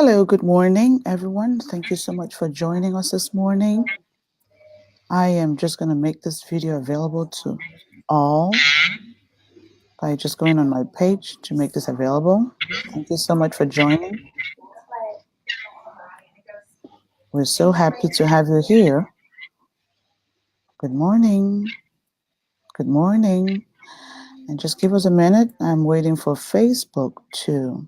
Hello, good morning, everyone. Thank you so much for joining us this morning. I am just going to make this video available to all by just going on my page to make this available. Thank you so much for joining. We're so happy to have you here. Good morning. Good morning. And just give us a minute. I'm waiting for Facebook to.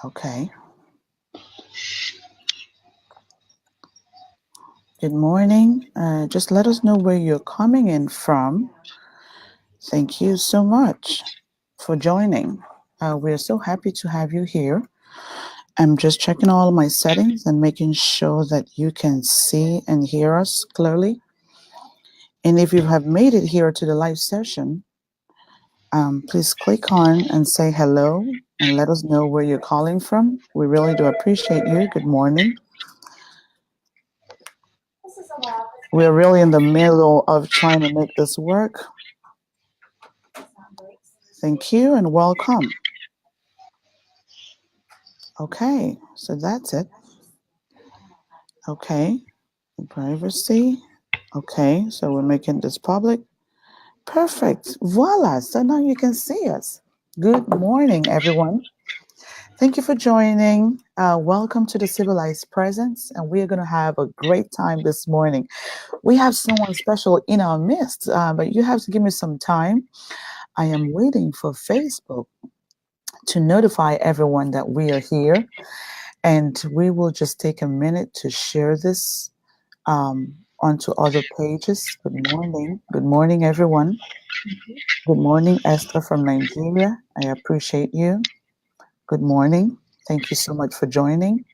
Okay. Good morning. Just let us know where you're coming in from. Thank you so much for joining. We're so happy to have you here. I'm just checking all my settings and making sure that you can see and hear us clearly. And if you have made it here to the live session, please click on and say hello and let us know where you're calling from. We really do appreciate you. Good morning. We're really in the middle of trying to make this work. Thank you and welcome. Okay, so that's it. Okay, privacy. Okay, so we're making this public. Perfect. Voila. So now you can see us. Good morning, everyone. Thank you for joining. Welcome to the Civilized Presence, and we are going to have a great time this morning. We have someone special in our midst, but you have to give me some time. I am waiting for Facebook to notify everyone that we are here, and we will just take a minute to share this onto other pages. Good morning. Good morning, everyone. Good morning, Esther from Nigeria. I appreciate you. Good morning. Thank you so much for joining.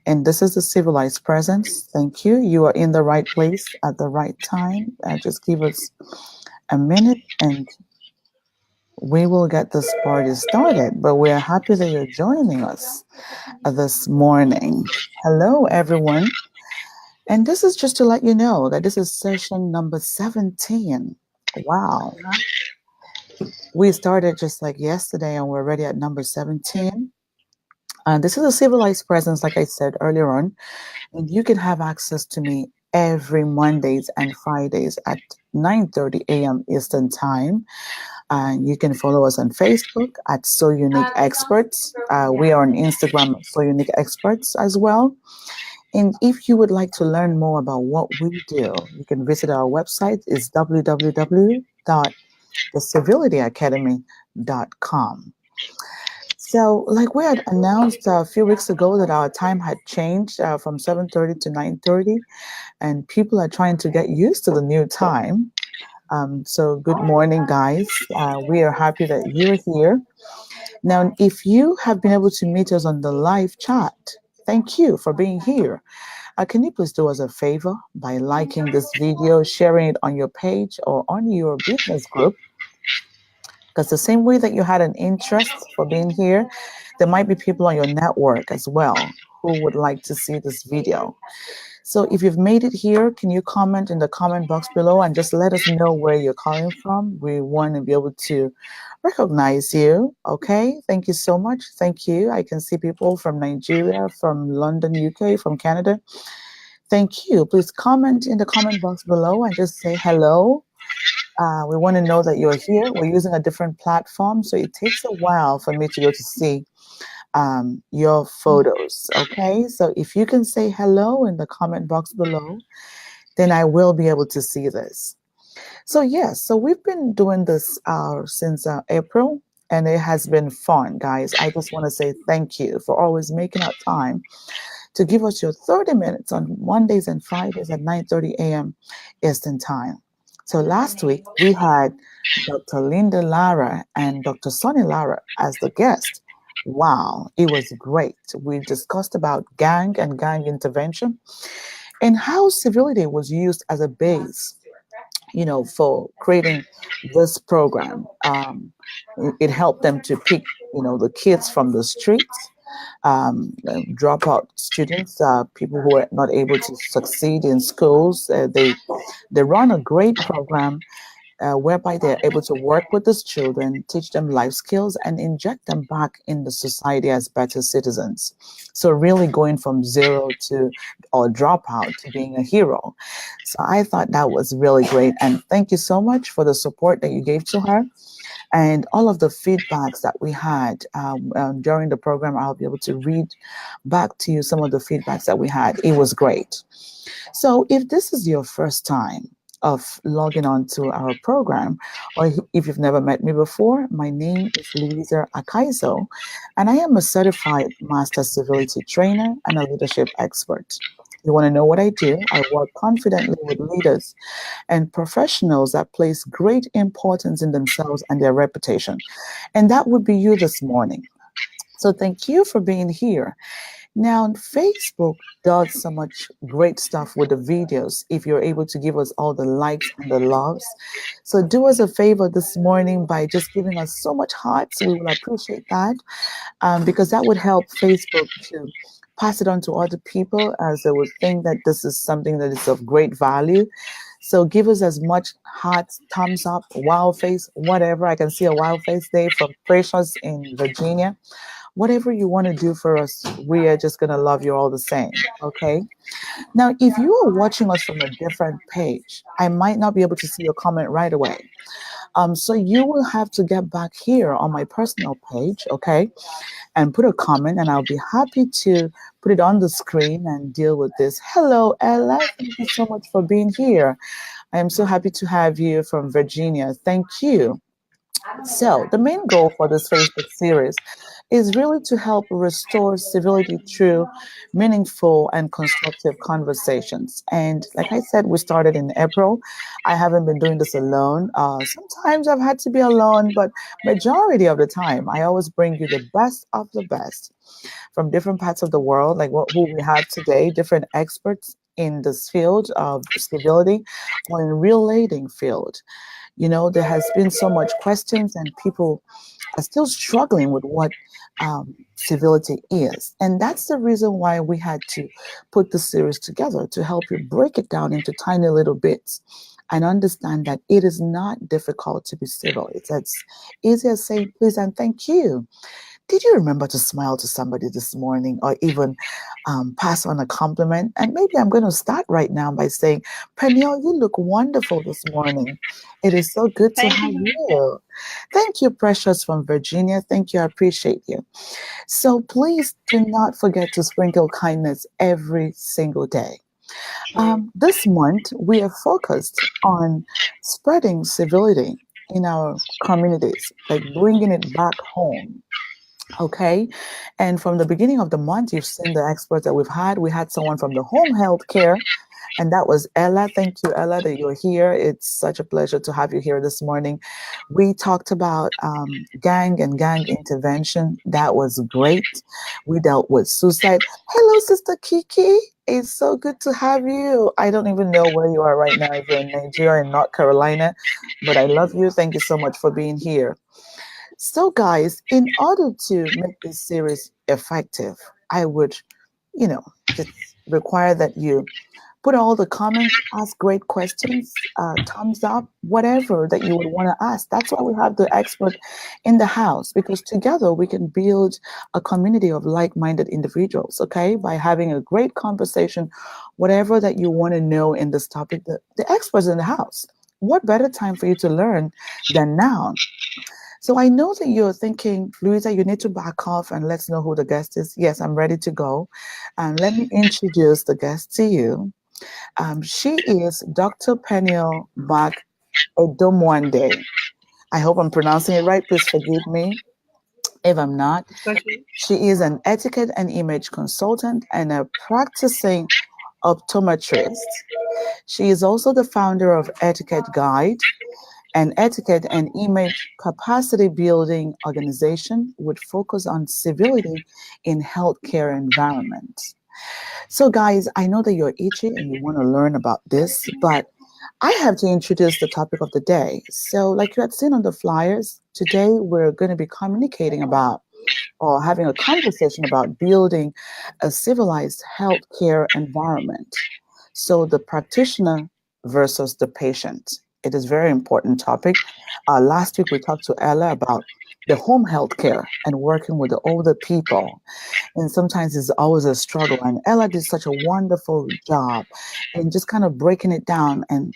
And this is the Civilized Presence. Thank you. You are in the right place at the right time. Just give us a minute and we will get this party started. But we are happy that you're joining us this morning. Hello, everyone. And this is just to let you know that this is session number 17. Wow. We started just like yesterday and we're already at number 17. This is a Civilized Presence, like I said earlier on. And you can have access to me every Mondays and Fridays at 9:30 a.m. Eastern Time. You can follow us on Facebook at So Unique Experts. We are on Instagram at So Unique Experts as well. And if you would like to learn more about what we do, you can visit our website. It's www.thecivilityacademy.com. So, like we had announced a few weeks ago that our time had changed from 7:30 to 9:30, and people are trying to get used to the new time. So, good morning, guys. We are happy that you're here. Now, if you have been able to meet us on the live chat, thank you for being here. Can you please do us a favor by liking this video, sharing it on your page or on your business group? Because the same way that you had an interest for being here, there might be people on your network as well who would like to see this video. So if you've made it here, can you comment in the comment box below and just let us know where you're calling from? We want to be able to recognize you. Okay, thank you so much. Thank you. I can see people from Nigeria, from London, UK, from Canada. Thank you. Please comment in the comment box below and just say hello. We want to know that you're here. We're using a different platform, so it takes a while for me to be able to see your photos. Okay, so if you can say hello in the comment box below, then I will be able to see this. So yes, so we've been doing this since April, and it has been fun, guys. I just want to say thank you for always making out time to give us your 30 minutes on Mondays and Fridays at 9:30 a.m. Eastern Time. So last week we had Dr. Linda Lara and Dr. Sonny Lara as the guest. Wow, it was great. We discussed about gang and gang intervention and how civility was used as a base, for creating this program. It helped them to pick, the kids from the streets dropout students, people who are not able to succeed in schools. They run a great program whereby they're able to work with these children, teach them life skills, and inject them back in the society as better citizens. So, really going from zero to or dropout to being a hero. So, I thought that was really great. And thank you so much for the support that you gave to her and all of the feedbacks that we had during the program. I'll be able to read back to you some of the feedbacks that we had. It was great. So, if this is your first time of logging on to our program, or if you've never met me before, my name is Louisa Akaiso, and I am a certified master civility trainer and a leadership expert. You want to know what I do? I work confidently with leaders and professionals that place great importance in themselves and their reputation. And that would be you this morning. So thank you for being here. Now, Facebook does so much great stuff with the videos if you're able to give us all the likes and the loves. So, do us a favor this morning by just giving us so much hearts. We will appreciate that because that would help Facebook to pass it on to other people as they would think that this is something that is of great value. So, give us as much hearts, thumbs up, wow face, whatever. I can see a wow face there from Precious in Virginia. Whatever you want to do for us, we are just going to love you all the same. Okay. Now, if you are watching us from a different page, I might not be able to see your comment right away. So you will have to get back here on my personal page, okay, and put a comment, and I'll be happy to put it on the screen and deal with this. Hello, Ella. Thank you so much for being here. I am so happy to have you from Virginia. Thank you. So, the main goal for this Facebook series is really to help restore civility through meaningful and constructive conversations. And like I said, we started in April. I haven't been doing this alone. Sometimes I've had to be alone, but majority of the time, I always bring you the best of the best from different parts of the world, like who we have today, different experts in this field of civility or in relating field. There has been so much questions, and people are still struggling with what civility is. And that's the reason why we had to put the series together to help you break it down into tiny little bits and understand that it is not difficult to be civil. It's as easy as saying please and thank you. Did you remember to smile to somebody this morning or even pass on a compliment? And maybe I'm going to start right now by saying, Peniel, you look wonderful this morning. It is so good to have you. Thank you, Precious from Virginia. Thank you. I appreciate you. So please do not forget to sprinkle kindness every single day. This month, we are focused on spreading civility in our communities, like bringing it back home. Okay. And from the beginning of the month, you've seen the experts that we've had. We had someone from the home health care, and that was Ella. Thank you, Ella, that you're here. It's such a pleasure to have you here this morning. We talked about gang and gang intervention. That was great. We dealt with suicide. Hello, Sister Kiki. It's so good to have you. I don't even know where you are right now, if you're in Nigeria and North Carolina, but I love you. Thank you so much for being here. So, guys, in order to make this series effective, I would, just require that you put all the comments, ask great questions, thumbs up, whatever that you would want to ask. That's why we have the expert in the house, because together we can build a community of like-minded individuals, okay? By having a great conversation, whatever that you want to know in this topic, the experts in the house. What better time for you to learn than now? So I know that you're thinking, Louisa, you need to back off and let's know who the guest is. Yes, I'm ready to go. And let me introduce the guest to you. She is Dr. Peniel Bak Edomwande. I hope I'm pronouncing it right. Please forgive me if I'm not. She is an etiquette and image consultant and a practicing optometrist. She is also the founder of Etiquette Guide, an etiquette and image capacity building organization with focus on civility in healthcare environments. So, guys, I know that you're itchy and you want to learn about this, but I have to introduce the topic of the day. So, like you had seen on the flyers, today we're going to be communicating about or having a conversation about building a civilized healthcare environment. So the practitioner versus the patient. It is a very important topic. Last week we talked to Ella about the home healthcare and working with the older people, and sometimes it's always a struggle. And Ella did such a wonderful job in just kind of breaking it down and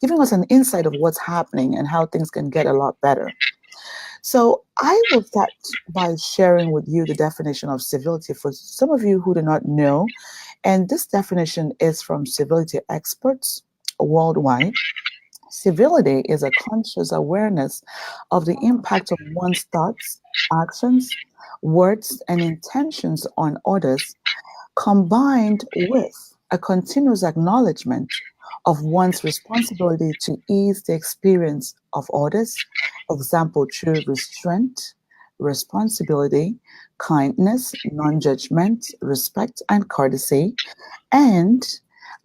giving us an insight of what's happening and how things can get a lot better. So I will start by sharing with you the definition of civility for some of you who do not know. And this definition is from civility experts worldwide. Civility is a conscious awareness of the impact of one's thoughts, actions, words, and intentions on others, combined with a continuous acknowledgement of one's responsibility to ease the experience of others, example through restraint, responsibility, kindness, non-judgment, respect, and courtesy, and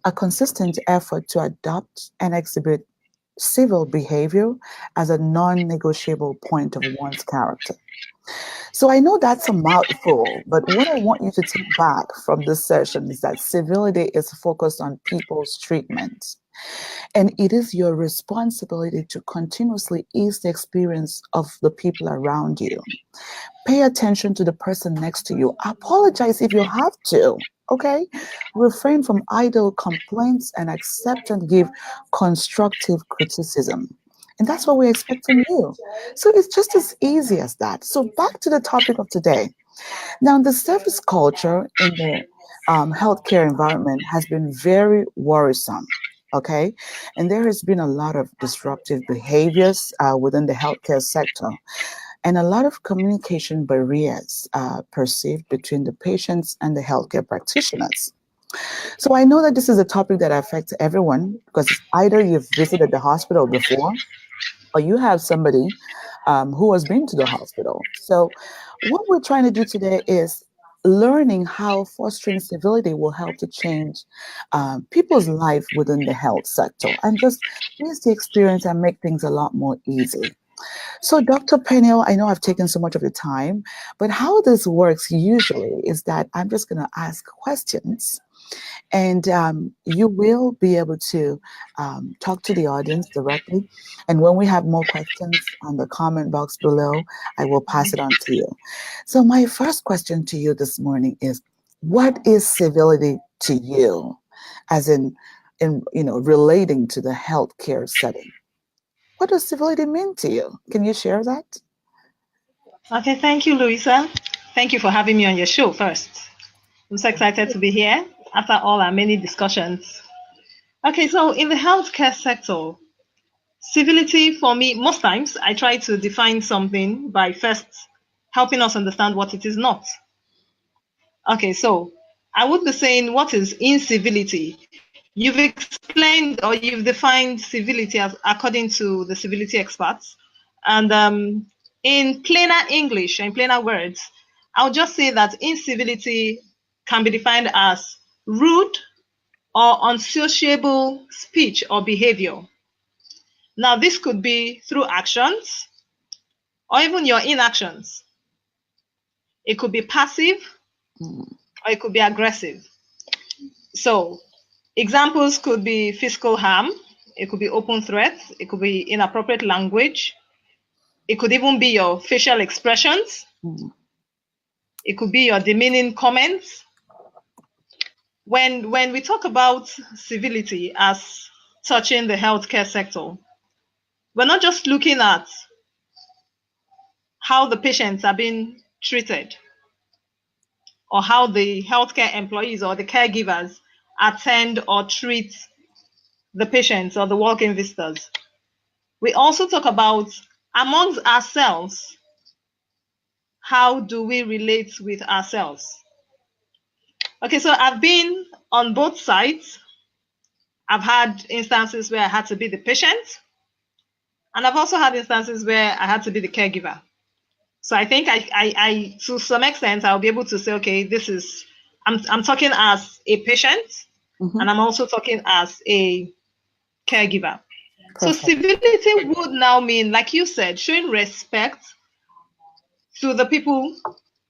a consistent effort to adopt and exhibit civil behavior as a non-negotiable point of one's character. So I know that's a mouthful, but what I want you to take back from this session is that civility is focused on people's treatment. And it is your responsibility to continuously ease the experience of the people around you. Pay attention to the person next to you. Apologize if you have to. Okay? Refrain from idle complaints and accept and give constructive criticism. And that's what we expect from you. So it's just as easy as that. So back to the topic of today. Now, the service culture in the healthcare environment has been very worrisome. Okay. And there has been a lot of disruptive behaviors within the healthcare sector and a lot of communication barriers perceived between the patients and the healthcare practitioners. So I know that this is a topic that affects everyone because either you've visited the hospital before or you have somebody who has been to the hospital. So what we're trying to do today is learning how fostering civility will help to change people's life within the health sector and just ease the experience and make things a lot more easy. So, Dr. Peniel, I know I've taken so much of your time, but how this works usually is that I'm just going to ask questions and you will be able to talk to the audience directly. And when we have more questions on the comment box below, I will pass it on to you. So, my first question to you this morning is what is civility to you, as in relating to the healthcare setting? What does civility mean to you? Can you share that? Okay, thank you, Louisa. Thank you for having me on your show first. I'm so excited to be here after all our many discussions. Okay, so in the healthcare sector, civility for me, most times I try to define something by first helping us understand what it is not. Okay, so I would be saying what is incivility? You've explained or you've defined civility as according to the civility experts. And in plainer English, in plainer words, I'll just say that incivility can be defined as rude or unsociable speech or behavior. Now, this could be through actions or even your inactions. It could be passive or it could be aggressive. So, examples could be physical harm, it could be open threats, it could be inappropriate language, it could even be your facial expressions, it could be your demeaning comments. When we talk about civility as touching the healthcare sector, we're not just looking at how the patients are being treated or how the healthcare employees or the caregivers attend or treat the patients or the walk-in visitors. We also talk about amongst ourselves, how do we relate with ourselves? Okay, so I've been on both sides. I've had instances where I had to be the patient, and I've also had instances where I had to be the caregiver. So I think I to some extent, I'll be able to say, okay, I'm talking as a patient, and I'm also talking as a caregiver. So civility would now mean, like you said, showing respect to the people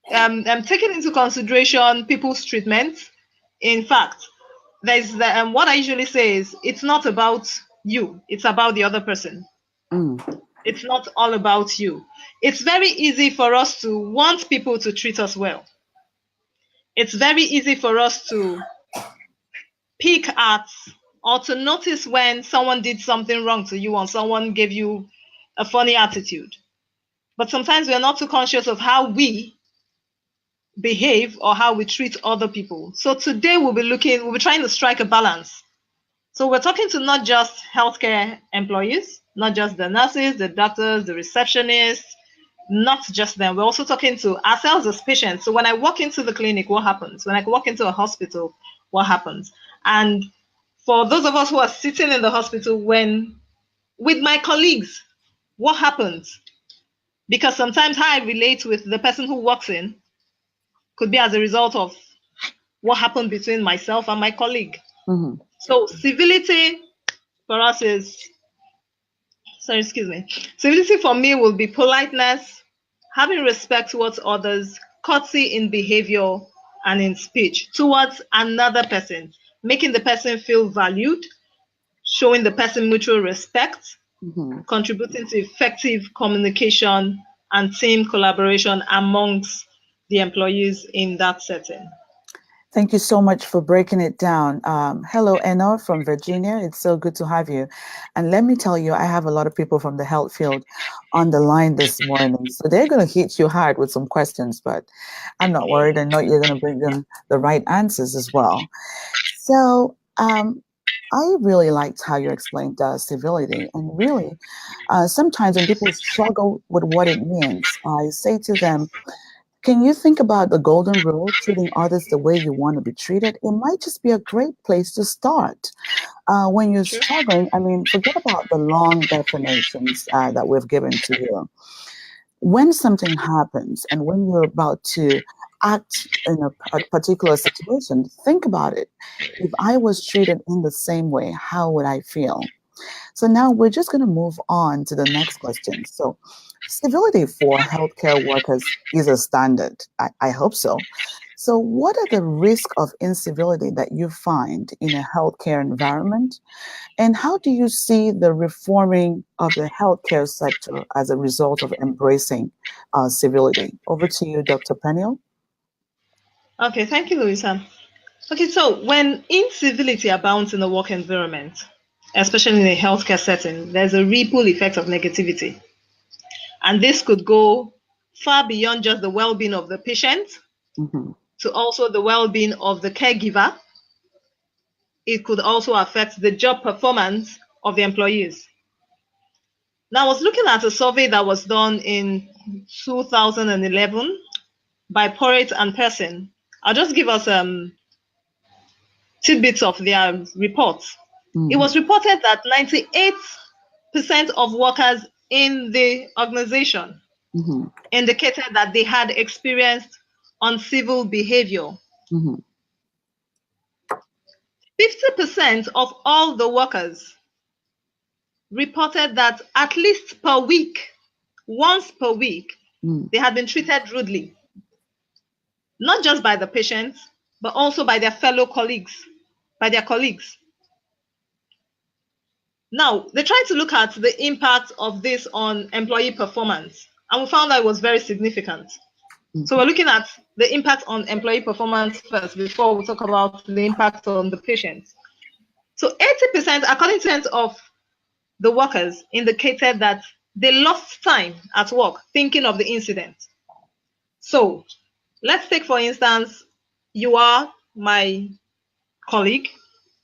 taking into consideration people's treatment. In fact, there's what I usually say is it's not about you, it's about the other person. Mm. It's not all about you. It's very easy for us to want people to treat us well. It's very easy for us to pick at or to notice when someone did something wrong to you or someone gave you a funny attitude. But sometimes we're not too conscious of how we behave or how we treat other people. So today we'll be trying to strike a balance. So we're talking to not just healthcare employees, not just the nurses, the doctors, the receptionists, not just them. We're also talking to ourselves as patients. So when I walk into the clinic, what happens? When I walk into a hospital, what happens? And for those of us who are sitting in the hospital, when with my colleagues, what happens? Because sometimes how I relate with the person who walks in could be as a result of what happened between myself and my colleague. Mm-hmm. So civility for us is, sorry, excuse me. Civility for me will be politeness, having respect towards others, courtesy in behavior and in speech towards another person, making the person feel valued, showing the person mutual respect, Mm-hmm. contributing to effective communication and team collaboration amongst the employees in that setting. Thank you so much for breaking it down. Hello, Eno from Virginia. It's so good to have you. And let me tell you, I have a lot of people from the health field on the line this morning. So they're going to hit you hard with some questions, but I'm not worried. I know you're going to bring them the right answers as well. So I really liked how you explained civility. And really, sometimes when people struggle with what it means, I say to them, can you think about the golden rule, treating others the way you want to be treated? It might just be a great place to start. When you're True. struggling, I mean, forget about the long definitions that we've given to you. When something happens and when you're about to act in a particular situation, think about it. If I was treated in the same way, how would I feel? So now we're just going to move on to the next question. So, civility for healthcare workers is a standard. I hope so. So, what are the risks of incivility that you find in a healthcare environment? And how do you see the reforming of the healthcare sector as a result of embracing civility? Over to you, Dr. Peniel. Okay, thank you, Louisa. Okay, so when incivility abounds in the work environment, especially in a healthcare setting, there's a ripple effect of negativity. And this could go far beyond just the well being of the patient Mm-hmm. to also the well being of the caregiver. It could also affect the job performance of the employees. Now, I was looking at a survey that was done in 2011 by Porritt and Person. I'll just give us tidbits of their reports. It Mm-hmm. was reported that 98% of workers in the organization Mm-hmm. indicated that they had experienced uncivil behavior. Mm-hmm. 50% of all the workers reported that at least per week, once per week, they had been treated rudely, not just by the patients, but also by their fellow colleagues, by their colleagues. Now, they tried to look at the impact of this on employee performance, and we found that it was very significant. So we're looking at the impact on employee performance first before we talk about the impact on the patients. So 80%, according to of the workers, indicated that they lost time at work thinking of the incident. So let's take, for instance, you are my colleague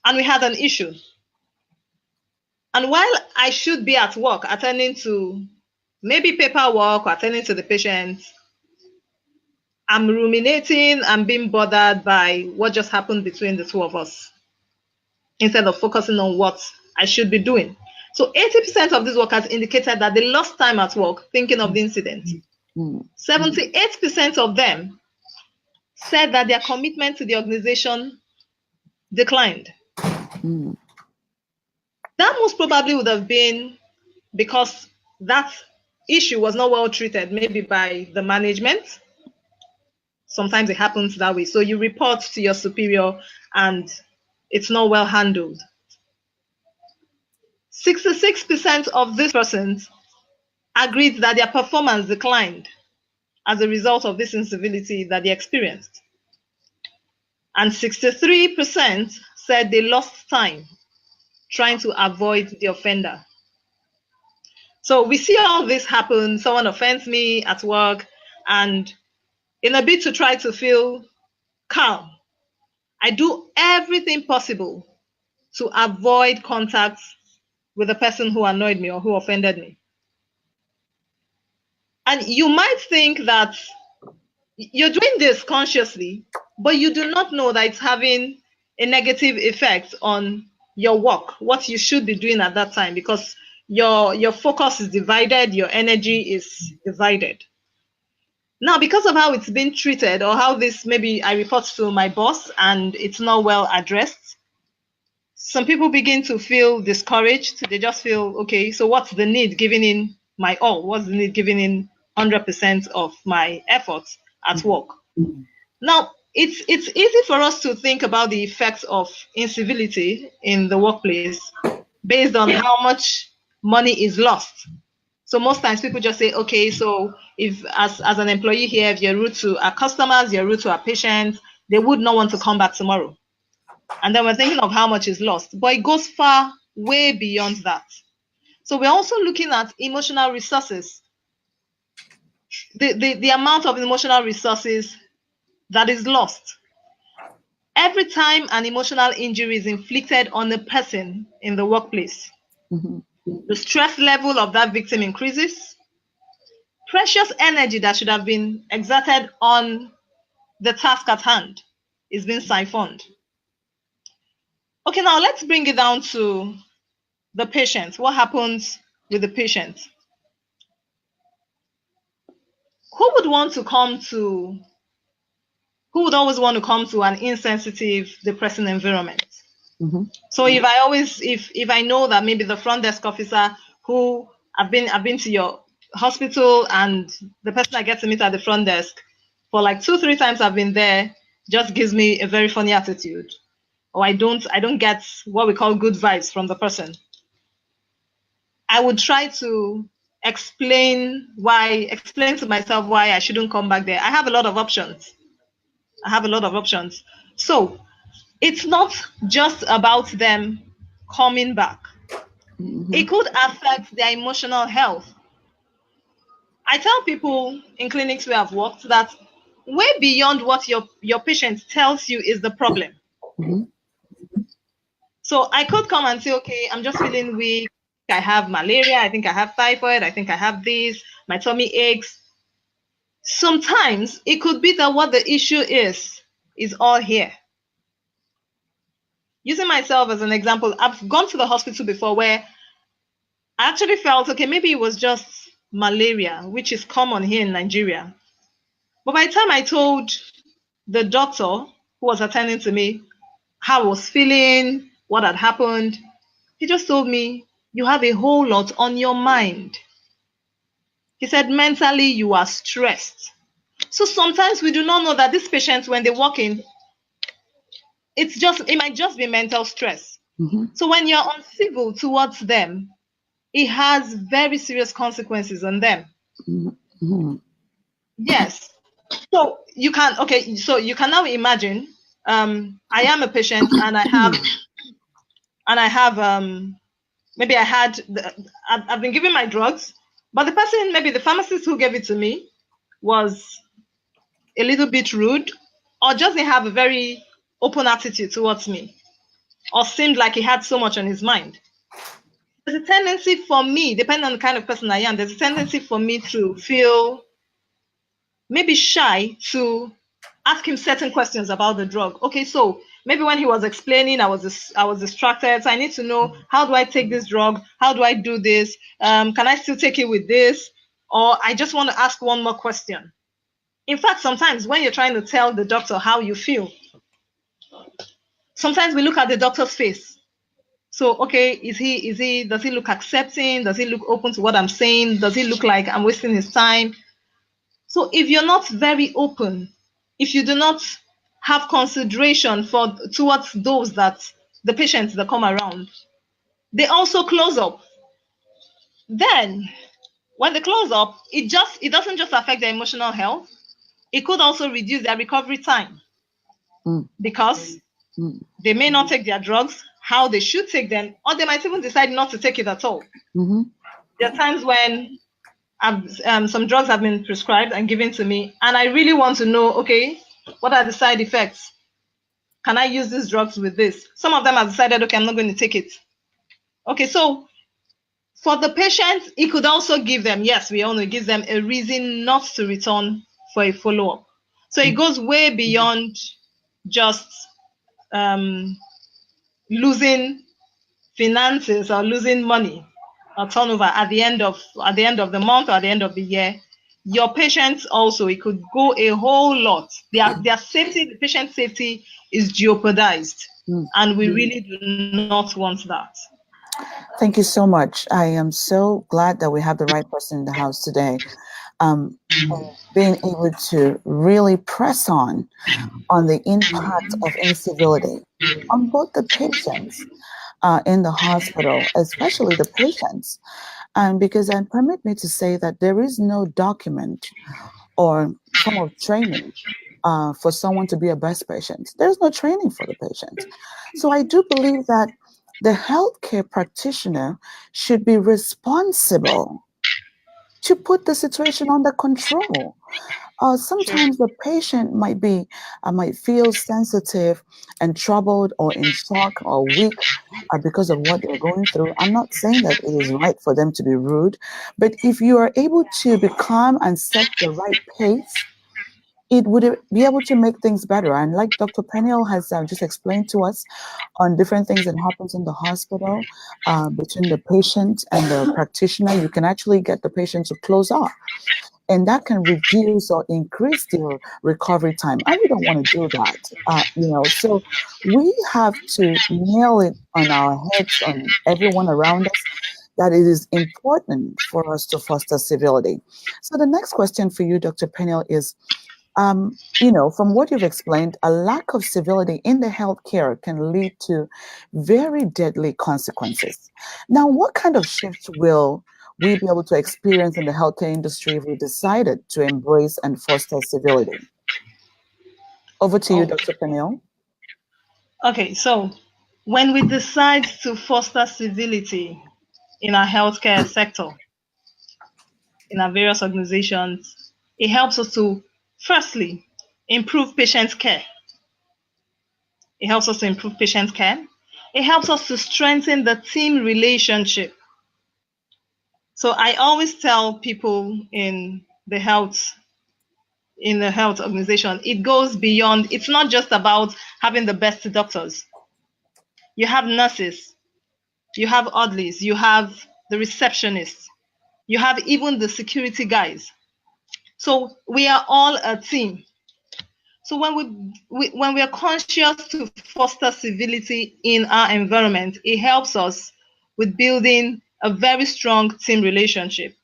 and we had an issue. And while I should be at work attending to maybe paperwork or attending to the patient, I'm ruminating and being bothered by what just happened between the two of us instead of focusing on what I should be doing. So 80% of these workers indicated that they lost time at work thinking of the incident. 78% of them said that their commitment to the organization declined. That most probably would have been because that issue was not well treated, maybe by the management, sometimes it happens that way. So you report to your superior and it's not well handled. 66% of these persons agreed that their performance declined as a result of this incivility that they experienced. And 63% said they lost time trying to avoid the offender. So we see all this happen. Someone offends me at work, and in a bid to try to feel calm, I do everything possible to avoid contact with the person who annoyed me or who offended me. And you might think that you're doing this consciously, but you do not know that it's having a negative effect on your work, what you should be doing at that time, because your focus is divided, your energy is divided. Now, because of how it's been treated, or how this, maybe I report to my boss and it's not well addressed, some people begin to feel discouraged. They just feel, okay, so what's the need giving in my all? What's the need giving in 100% of my efforts at work? Now, it's easy for us to think about the effects of incivility in the workplace based on how much money is lost. So most times people just say, okay, so if as an employee here, if you're rude to our customers, you're rude to our patients, they would not want to come back tomorrow. And then we're thinking of how much is lost. But it goes far, way beyond that. So we're also looking at emotional resources. The amount of emotional resources that is lost. Every time an emotional injury is inflicted on a person in the workplace, the stress level of that victim increases. Precious energy that should have been exerted on the task at hand is being siphoned. Okay, now let's bring it down to the patient. What happens with the patient? Who would always want to come to an insensitive, depressing environment? So if I know that maybe the front desk officer who I've been to your hospital, and the person I get to meet at the front desk for like 2-3 times I've been there just gives me a very funny attitude, or I don't get what we call good vibes from the person, I would try to explain to myself why I shouldn't come back there. I have a lot of options. So it's not just about them coming back. It could affect their emotional health. I tell people in clinics where I've worked that way beyond what your patient tells you is the problem. So I could come and say, okay, I'm just feeling weak. I have malaria. I think I have typhoid. I think I have this. My tummy aches. Sometimes it could be that what the issue is all here. Using myself as an example, I've gone to the hospital before where I actually felt, okay, maybe it was just malaria, which is common here in Nigeria. But by the time I told the doctor who was attending to me how I was feeling, what had happened, he just told me, you have a whole lot on your mind. He said, mentally, you are stressed. So sometimes we do not know that these patients, when they walk in, it might just be mental stress. So when you're uncivil towards them, it has very serious consequences on them. Yes. So you can now imagine, I am a patient and maybe I've been given my drugs, but the person, maybe the pharmacist who gave it to me, was a little bit rude, or just didn't have a very open attitude towards me, or seemed like he had so much on his mind. There's a tendency for me, depending on the kind of person I am, there's a tendency for me to feel maybe shy to ask him certain questions about the drug. Okay, so maybe when he was explaining, I was distracted. So I need to know, how do I take this drug? How do I do this? Can I still take it with this? Or I just want to ask one more question. In fact, sometimes when you're trying to tell the doctor how you feel, sometimes we look at the doctor's face. So, okay, does he look accepting? Does he look open to what I'm saying? Does he look like I'm wasting his time? So if you're not very open, if you do not have consideration for towards those that the patients that come around, they also close up. Then when they close up, it doesn't just affect their emotional health, it could also reduce their recovery time Mm, because mm, they may not take their drugs how they should take them, or they might even decide not to take it at all. mm-hmm, There are times when some drugs have been prescribed and given to me, and I really want to know, okay, what are the side effects? Can I use these drugs with this? Some of them have decided, okay, I'm not going to take it. Okay, so for the patient, it could also give them, yes, we all know, it gives them a reason not to return for a follow-up. So it mm, goes way beyond just losing finances or losing money or turnover at the end of the month or at the end of the year. Your patients also, it could go a whole lot. Their safety, the patient safety is jeopardized, mm. and we really do not want that. Thank you so much. I am so glad that we have the right person in the house today. And being able to really press on the impact of incivility on both the patients in the hospital, especially the patients. And because, and permit me to say that there is no document or form of training for someone to be a best patient. There's no training for the patient. So I do believe that the healthcare practitioner should be responsible to put the situation under control. True. Sometimes the patient might feel sensitive and troubled or in shock or weak because of what they're going through. I'm not saying that it is right for them to be rude, but if you are able to be calm and set the right pace, it would be able to make things better. And like Dr. Peniel has just explained to us on different things that happens in the hospital between the patient and the practitioner, you can actually get the patient to close off. And that can reduce or increase their recovery time. And we don't want to do that, So we have to nail it on our heads, on everyone around us, that it is important for us to foster civility. So the next question for you, Dr. Peniel, is from what you've explained, a lack of civility in the healthcare can lead to very deadly consequences. Now, what kind of shift will we be able to experience in the healthcare industry if we decided to embrace and foster civility? Over to you, Oh, Dr. Peniel. okay. So when we decide to foster civility in our healthcare sector, in our various organizations, it helps us to, firstly, improve patient care. It helps us to improve patient care. It helps us to strengthen the team relationship. So I always tell people in the health organization, it goes beyond, it's not just about having the best doctors. You have nurses, you have orderlies, you have the receptionists, you have even the security guys. So we are all a team. So when we are conscious to foster civility in our environment, it helps us with building a very strong team relationship.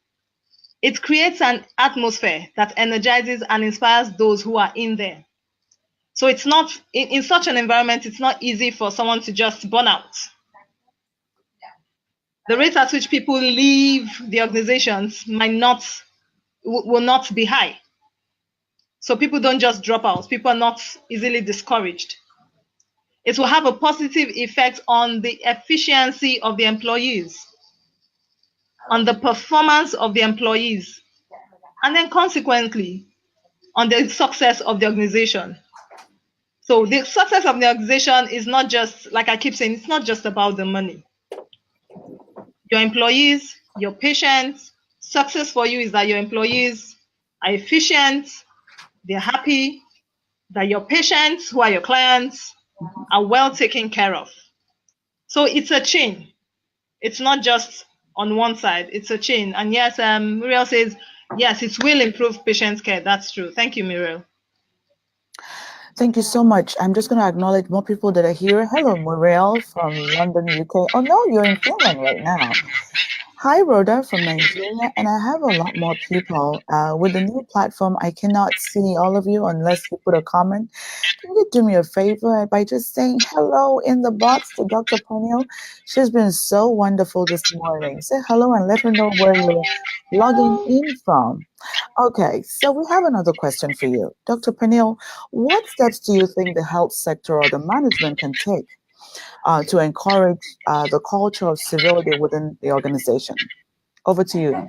It creates an atmosphere that energizes and inspires those who are in there. So it's not in such an environment, it's not easy for someone to just burn out. The rate at which people leave the organizations will not be high. So people don't just drop out. People are not easily discouraged. It will have a positive effect on the efficiency of the employees, on the performance of the employees, and then consequently on the success of the organization. So the success of the organization is not just, like I keep saying, it's not just about the money. Your employees, your patients, success for you is that your employees are efficient, they're happy, that your patients, who are your clients, are well taken care of. So it's a chain. It's not just on one side, it's a chain. And yes, Muriel says, yes, it will improve patient care. That's true. Thank you, Muriel. Thank you so much. I'm just going to acknowledge more people that are here. Hello, Muriel from London, UK. Oh, no, you're in Finland right now. Hi, Rhoda from Nigeria, and I have a lot more people. With the new platform, I cannot see all of you unless you put a comment. Can you do me a favor by just saying hello in the box to Dr. Peniel? She's been so wonderful this morning. Say hello and let her know where you're logging in from. Okay, so we have another question for you. Dr. Peniel, what steps do you think the health sector or the management can take to encourage the culture of civility within the organization? Over to you.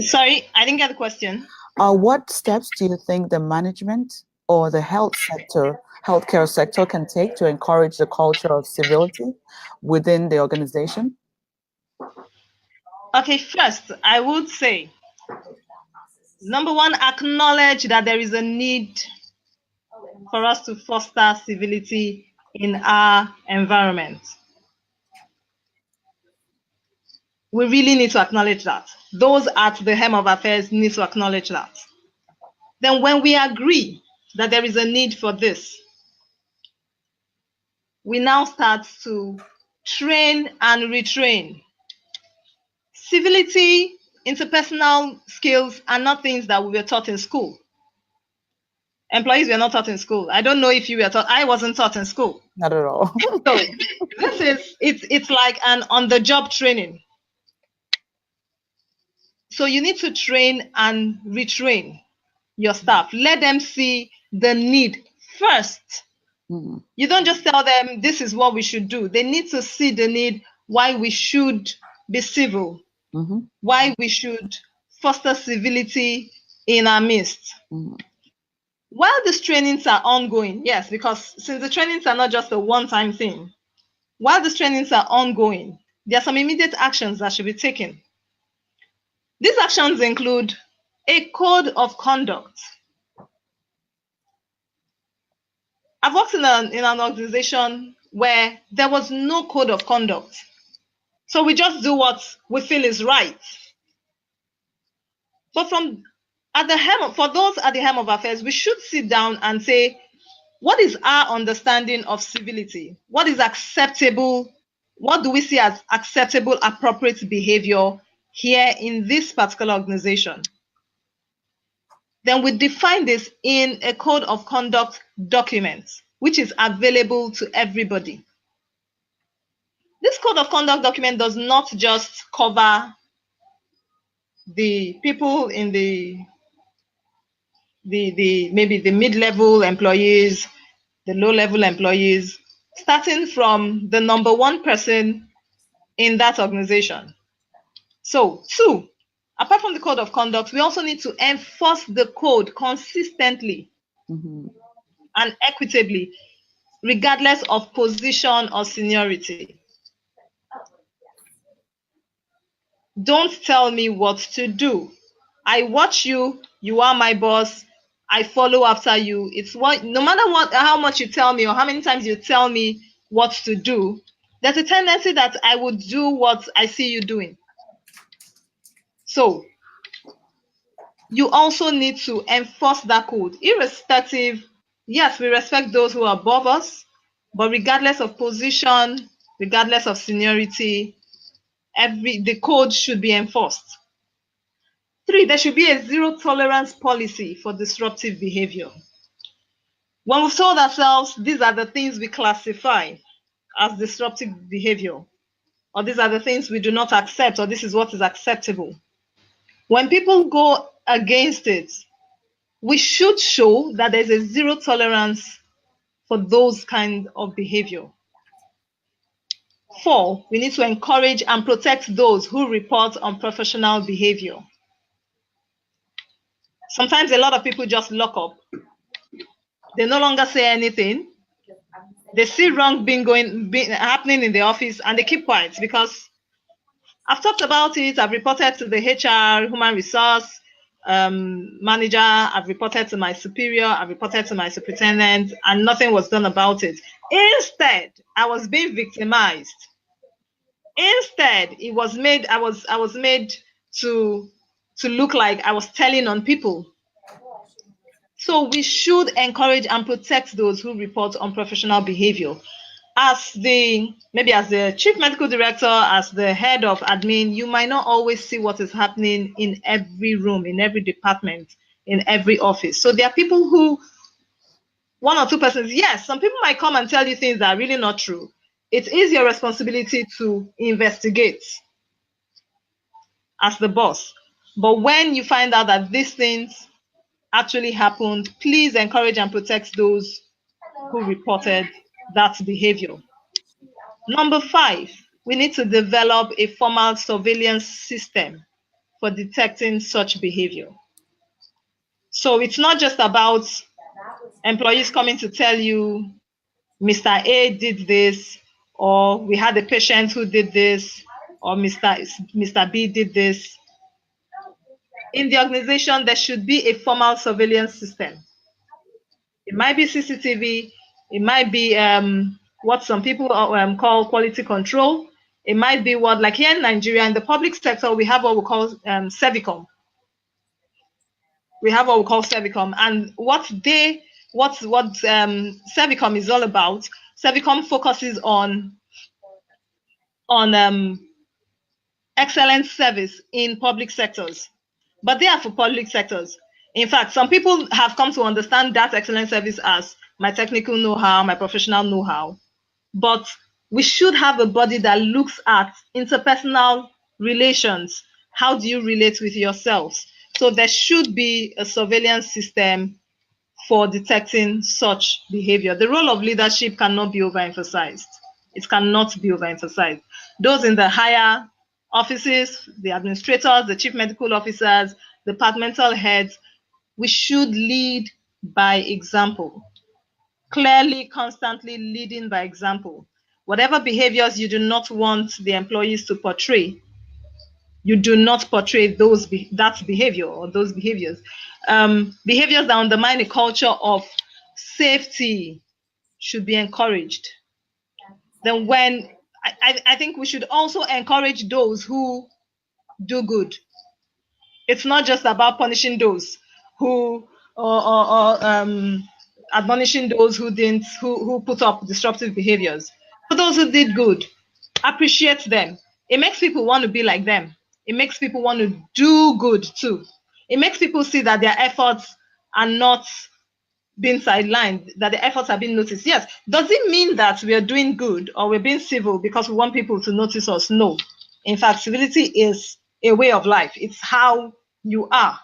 Sorry, I didn't get the question. What steps do you think the management or the healthcare sector can take to encourage the culture of civility within the organization? Okay, first, I would say number one, acknowledge that there is a need for us to foster civility in our environment. We really need to acknowledge that. Those at the helm of affairs need to acknowledge that. Then, when we agree that there is a need for this, we now start to train and retrain. Civility, interpersonal skills are not things that we were taught in school. Employees were not taught in school. I don't know if you were taught. I wasn't taught in school. Not at all. So it's like an on-the-job training. So you need to train and retrain your staff. Let them see the need first. Mm, You don't just tell them this is what we should do. They need to see the need, why we should be civil, mhm, why we should foster civility in our midst. mm, While these trainings are ongoing, yes, because since the trainings are not just a one-time thing, while these trainings are ongoing, there are some immediate actions that should be taken. These actions include a code of conduct. I've worked in an organization where there was no code of conduct. So we just do what we feel is right. But for those at the helm of affairs, we should sit down and say, what is our understanding of civility? What is acceptable? What do we see as acceptable, appropriate behavior here in this particular organization? Then we define this in a code of conduct document, which is available to everybody. This code of conduct document does not just cover the people in the maybe the mid-level employees, the low-level employees, starting from the number one person in that organization. So, two, apart from the code of conduct, we also need to enforce the code consistently mhm. and equitably, regardless of position or seniority. Don't tell me what to do. I watch you, you are my boss, I follow after you. It's what, no matter what, how much you tell me or how many times you tell me what to do, there's a tendency that I would do what I see you doing. So you also need to enforce that code, irrespective. Yes, we respect those who are above us, but regardless of position, regardless of seniority, the code should be enforced. Three, there should be a zero tolerance policy for disruptive behavior. When we've told ourselves these are the things we classify as disruptive behavior, or these are the things we do not accept, or this is what is acceptable, when people go against it, we should show that there's a zero tolerance for those kind of behavior. Four, we need to encourage and protect those who report unprofessional behavior. Sometimes a lot of people just lock up. They no longer say anything. They see wrong happening in the office and they keep quiet because I've talked about it. I've reported to the HR, human resource manager. I've reported to my superior. I've reported to my superintendent, and nothing was done about it. Instead, I was being victimized. Instead, I was made to look like I was telling on people. So we should encourage and protect those who report unprofessional behavior. as the chief medical director, as the head of admin, you might not always see what is happening in every room, in every department, in every office. So there are people who, one or two persons, yes, some people might come and tell you things that are really not true. It is your responsibility to investigate as the boss. But when you find out that these things actually happened, please encourage and protect those who reported that behavior. Number 5, we need to develop a formal surveillance system for detecting such behavior. So it's not just about employees coming to tell you Mr. A did this, or we had a patient who did this, or Mr. B did this. In the organization, there should be a formal surveillance system. It might be CCTV, it might be what some people call quality control. It might be what, like here in Nigeria, in the public sector, we have what we call Servicom. We have what we call Servicom, and what Servicom is all about. Servicom focuses on excellent service in public sectors, but they are for public sectors. In fact, some people have come to understand that excellent service as my technical know-how, my professional know-how. But we should have a body that looks at interpersonal relations. How do you relate with yourselves? So there should be a surveillance system for detecting such behavior. The role of leadership cannot be overemphasized. It cannot be overemphasized. Those in the higher offices, the administrators, the chief medical officers, departmental heads, we should lead by example. Clearly, constantly leading by example. Whatever behaviors you do not want the employees to portray, you do not portray that behavior or those behaviors. Behaviors that undermine a culture of safety should be encouraged. Then I think we should also encourage those who do good. It's not just about punishing those who or admonishing those who didn't who put up disruptive behaviors. For those who did good, appreciate them. It makes people want to be like them. It makes people want to do good too. It makes people see that their efforts are not being sidelined, that the efforts are being noticed. Yes. Does it mean that we are doing good or we're being civil because we want people to notice us? No. In fact, civility is a way of life. It's how you are.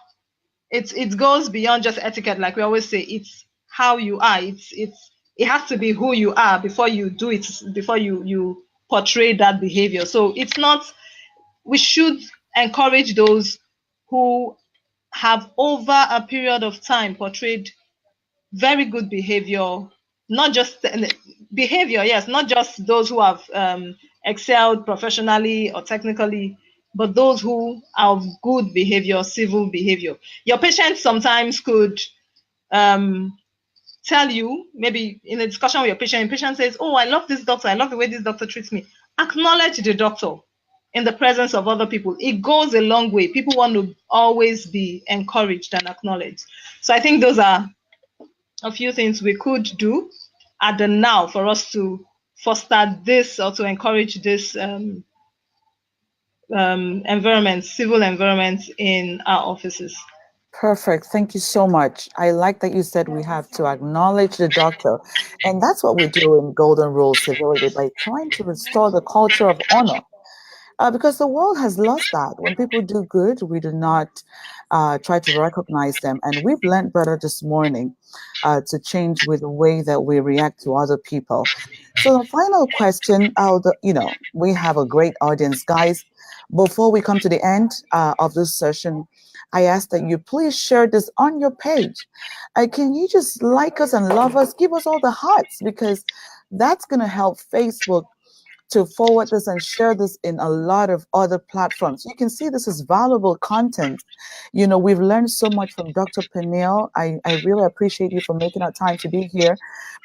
It goes beyond just etiquette, like we always say. It's how you are. It has to be who you are before you do it, before you portray that behavior. So it's not. We should encourage those who have over a period of time portrayed very good behavior, not just behavior, yes, not just those who have excelled professionally or technically, but those who have good behavior, civil behavior. Your patient sometimes could tell you, maybe in a discussion with your patient says, oh, I love this doctor, I love the way this doctor treats me. Acknowledge the doctor in the presence of other people. It goes a long way. People want to always be encouraged and acknowledged. So I think those are a few things we could do at the now for us to foster this or to encourage this environment, civil environment in our offices. Perfect. Thank you so much. I like that you said we have to acknowledge the doctor. And that's what we do in Golden Rule Civility by trying to restore the culture of honor. Because the world has lost that. When people do good, we do not try to recognize them. And we've learned better this morning to change with the way that we react to other people. So the final question, we have a great audience, guys. Before we come to the end of this session, I ask that you please share this on your page. Can you just like us and love us? Give us all the hearts because that's going to help Facebook to forward this and share this in a lot of other platforms. You can see this is valuable content. We've learned so much from Dr. Peniel. I really appreciate you for making our time to be here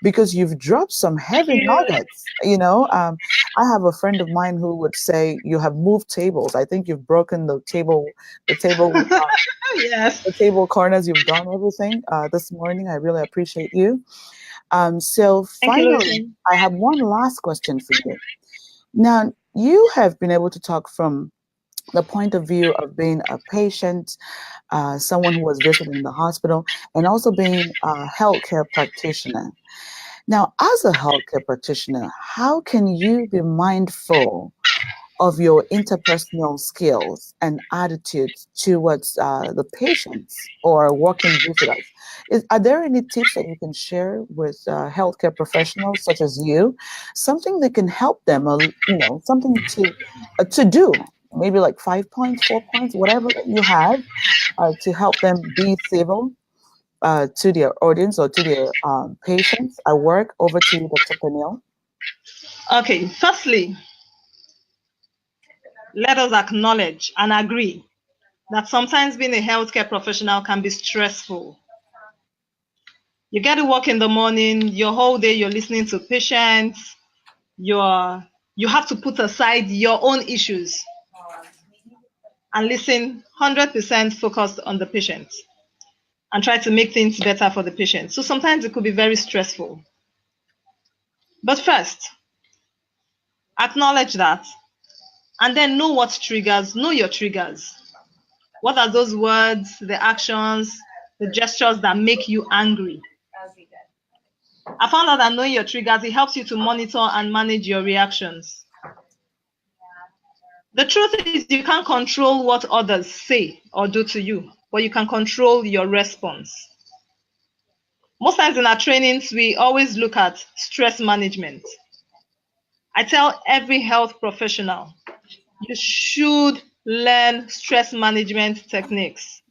because you've dropped some heavy nuggets. I have a friend of mine who would say you have moved tables. I think you've broken the table, Yes. the table corners. You've done everything this morning. I really appreciate you. So Thank you, Louisa. finally, I have one last question for you. Now, you have been able to talk from the point of view of being a patient, someone who was visiting the hospital, and also being a healthcare practitioner. Now, as a healthcare practitioner, how can you be mindful of your interpersonal skills and attitudes towards the patients or working visitors? Are there any tips that you can share with healthcare professionals such as you? Something that can help them, something to do. Maybe like 5 points, 4 points, whatever that you have to help them be civil to their audience or to their patients at work. Over to you, Dr. Peniel. Okay, firstly, let us acknowledge and agree that sometimes being a healthcare professional can be stressful. You get to work in the morning, your whole day you're listening to patients, you have to put aside your own issues and listen 100% focused on the patient and try to make things better for the patient. So sometimes it could be very stressful. But first, acknowledge that and then know your triggers. What are those words, the actions, the gestures that make you angry? I found out that knowing your triggers, it helps you to monitor and manage your reactions. The truth is you can't control what others say or do to you, but you can control your response. Most times in our trainings, we always look at stress management. I tell every health professional, you should learn stress management techniques.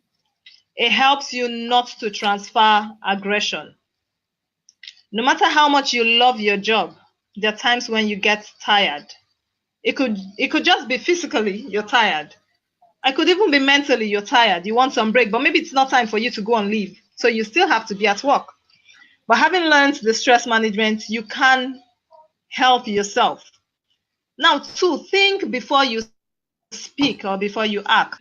It helps you not to transfer aggression. No matter how much you love your job, there are times when you get tired. It could just be physically you're tired. I could even be mentally you're tired. You want some break, but maybe it's not time for you to go on leave. So you still have to be at work. But having learned the stress management, you can help yourself. Now, two, think before you speak or before you act.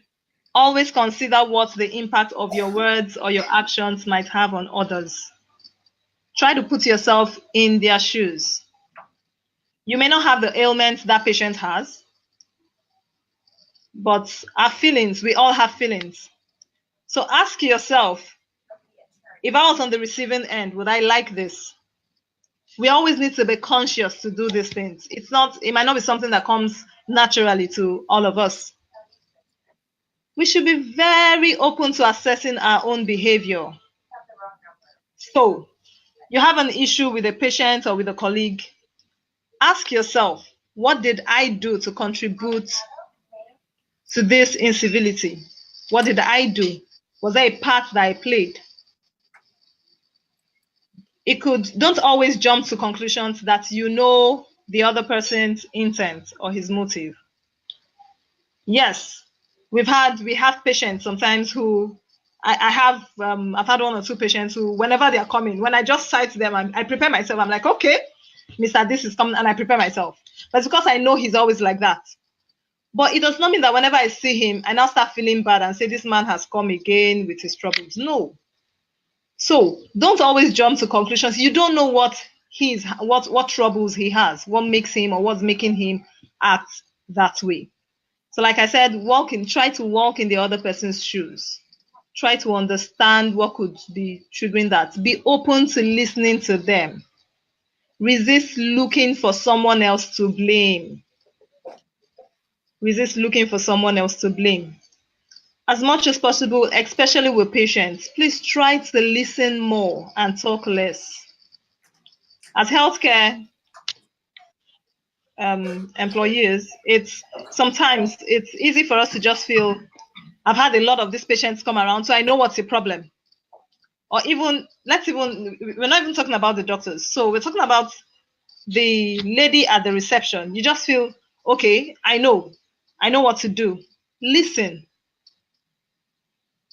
Always consider what the impact of your words or your actions might have on others. Try to put yourself in their shoes. You may not have the ailment that patient has, but our feelings, we all have feelings. So ask yourself, if I was on the receiving end, would I like this? We always need to be conscious to do these things. It might not be something that comes naturally to all of us. We should be very open to assessing our own behavior. So, you have an issue with a patient or with a colleague, ask yourself, what did I do to contribute to this incivility? What did I do? Was there a part that I played? Don't always jump to conclusions that you know the other person's intent or his motive. Yes, we have patients sometimes who I've had one or two patients who, whenever they are coming, when I just sight them, I prepare myself. I'm like, okay, Mr. This is coming, and I prepare myself. But it's because I know he's always like that. But it does not mean that whenever I see him, I now start feeling bad and say, this man has come again with his troubles. No. So don't always jump to conclusions. You don't know what troubles he has, what makes him or what's making him act that way. So like I said, try to walk in the other person's shoes. Try to understand what could be triggering that. Be open to listening to them. Resist looking for someone else to blame. Resist looking for someone else to blame. As much as possible, especially with patients, please try to listen more and talk less. As healthcare employees, sometimes it's easy for us to just feel, I've had a lot of these patients come around, so I know what's the problem. Or we're not even talking about the doctors. So we're talking about the lady at the reception. You just feel, okay, I know what to do. Listen.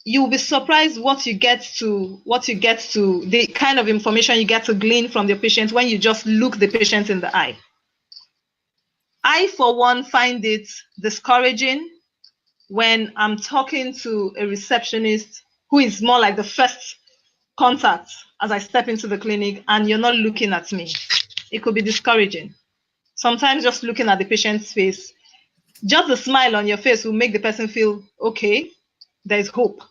You'll be surprised what you get to, the kind of information you get to glean from the patient when you just look the patient in the eye. I, for one, find it discouraging when I'm talking to a receptionist who is more like the first contact as I step into the clinic and you're not looking at me. It could be discouraging. Sometimes just looking at the patient's face, just a smile on your face will make the person feel, okay, there's hope.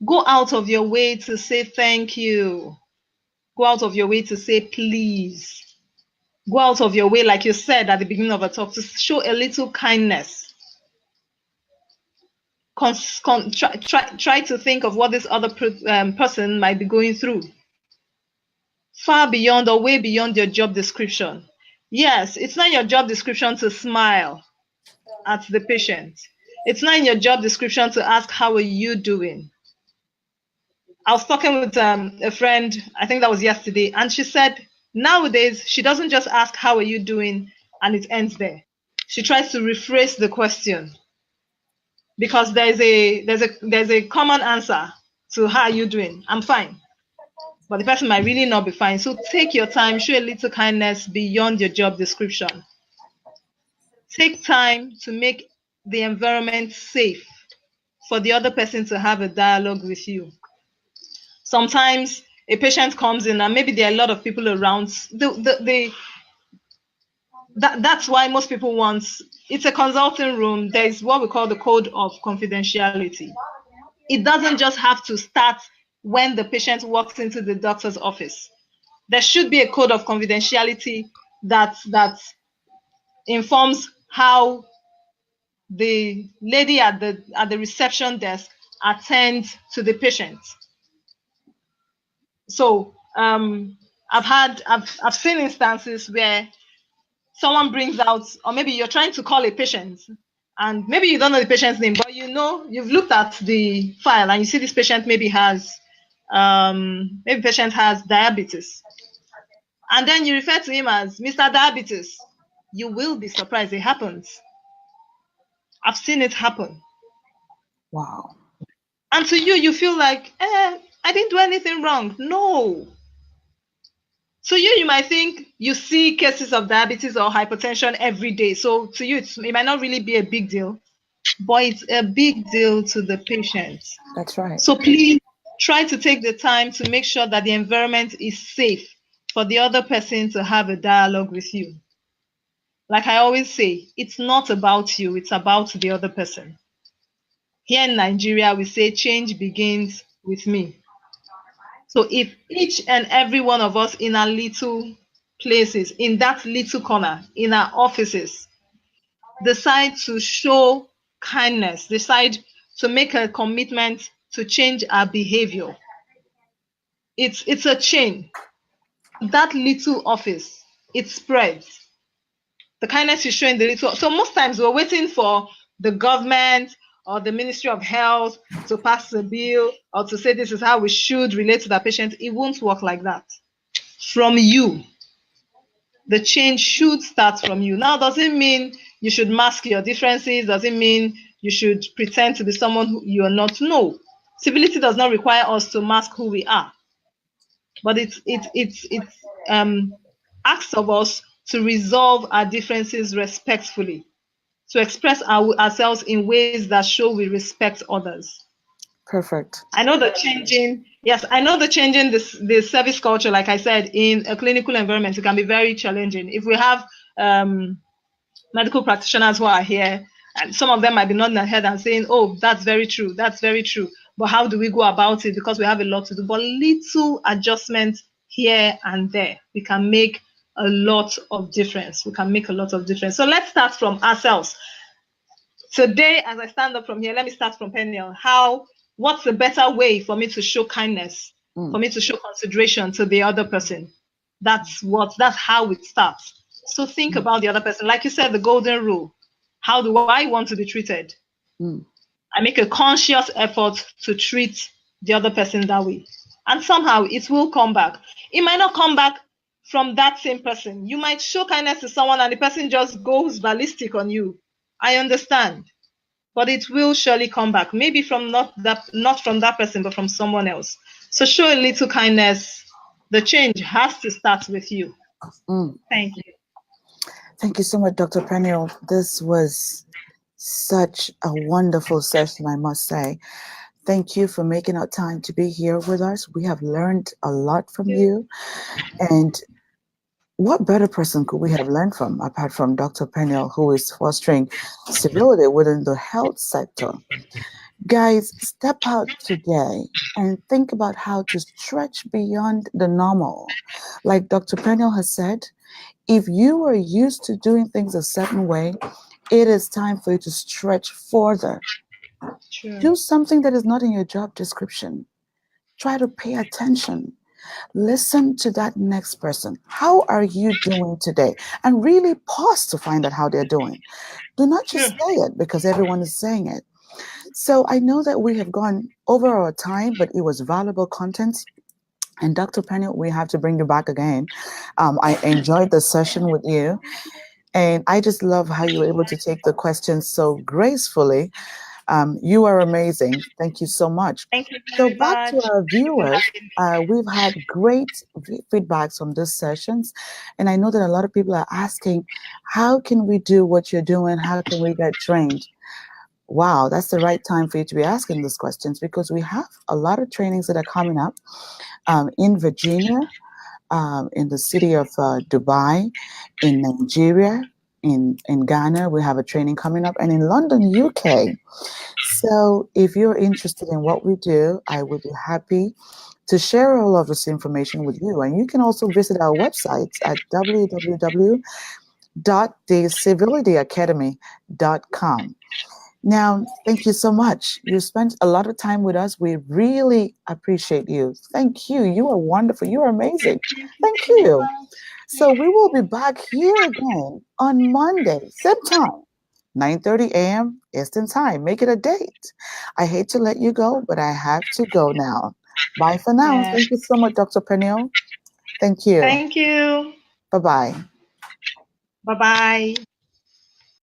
Go out of your way to say thank you. Go out of your way to say please. Go out of your way, like you said at the beginning of a talk, to show a little kindness. Try to think of what this other person might be going through. Far beyond or way beyond your job description. Yes, it's not your job description to smile at the patient. It's not in your job description to ask, how are you doing? I was talking with a friend, I think that was yesterday, and she said nowadays she doesn't just ask, how are you doing, and it ends there. She tries to rephrase the question because there's a common answer to how are you doing. I'm fine. But the person might really not be fine. So take your time, show a little kindness beyond your job description. Take time to make the environment safe for the other person to have a dialogue with you. Sometimes a patient comes in and maybe there are a lot of people around. That's why most people want, it's a consulting room. There's what we call the code of confidentiality. It doesn't just have to start when the patient walks into the doctor's office. There should be a code of confidentiality that informs how the lady at the reception desk attends to the patient. So I've seen instances where someone brings out, or maybe you're trying to call a patient and maybe you don't know the patient's name, but you know, you've looked at the file and you see this patient maybe has patient has diabetes. And then you refer to him as Mr. Diabetes. You will be surprised it happens. I've seen it happen. Wow. And to you feel like, I didn't do anything wrong. No. So you might think you see cases of diabetes or hypertension every day. So to you, it might not really be a big deal, but it's a big deal to the patient. That's right. So please try to take the time to make sure that the environment is safe for the other person to have a dialogue with you. Like I always say, it's not about you, it's about the other person. Here in Nigeria, we say change begins with me. So if each and every one of us in our little places, in that little corner, in our offices, decide to show kindness, decide to make a commitment to change our behavior, it's a chain. That little office, it spreads. The kindness you show in the little. So most times we're waiting for the government or the Ministry of Health to pass a bill or to say this is how we should relate to the patient. It won't work like that. From you. The change should start from you. Now, doesn't mean you should mask your differences, doesn't mean you should pretend to be someone who you are not. No. Civility does not require us to mask who we are. But it's asks of us to resolve our differences respectfully, to express ourselves in ways that show we respect others. Perfect. I know the changing the service culture, like I said, in a clinical environment, it can be very challenging. If we have medical practitioners who are here, and some of them might be nodding their head and saying, oh, that's very true, that's very true. But how do we go about it? Because we have a lot to do. But little adjustments here and there, we can make a lot of difference. We can make a lot of difference. So let's start from ourselves. Today, as I stand up from here, let me start from Peniel. What's a better way for me to show kindness, for me to show consideration to the other person? That's how it starts. So think about the other person. Like you said, the golden rule. How do I want to be treated? I make a conscious effort to treat the other person that way. And somehow it will come back. It might not come back from that same person. You might show kindness to someone and the person just goes ballistic on you. I understand. But it will surely come back. Maybe from not from that person, but from someone else. So show a little kindness. The change has to start with you. Thank you. Thank you so much, Dr. Peniel. This was such a wonderful session, I must say. Thank you for making our time to be here with us. We have learned a lot from you. And what better person could we have learned from apart from Dr. Peniel, who is fostering civility within the health sector? Guys, step out today and think about how to stretch beyond the normal. Like Dr. Peniel has said, if you are used to doing things a certain way, it is time for you to stretch further. True. Do something that is not in your job description. Try to pay attention. Listen to that next person. How are you doing today? And really pause to find out how they're doing. Do not just True. say it because everyone is saying it. So I know that we have gone over our time, but it was valuable content. And Dr. Penny, we have to bring you back again. I enjoyed the session with you. And I just love how you were able to take the questions so gracefully. You are amazing. Thank you so much. Thank you So, very back to much. our Thank you for viewers, having me. we've had great feedbacks from these sessions. And I know that a lot of people are asking, how can we do what you're doing? How can we get trained? Wow, that's the right time for you to be asking these questions because we have a lot of trainings that are coming up in Virginia, in the city of Dubai, in Nigeria, in Ghana. We have a training coming up, and in London, UK. So if you're interested in what we do, I would be happy to share all of this information with you. And you can also visit our website at www.thecivilityacademy.com. Now, thank you so much. You spent a lot of time with us. We really appreciate you. Thank you. You are wonderful. You are amazing. Thank you. So we will be back here again on Monday, same time, 9:30 a.m. Eastern Time. Make it a date. I hate to let you go, but I have to go now. Bye for now. Yeah. Thank you so much, Dr. Peniel. Thank you. Thank you. Bye-bye. Bye bye.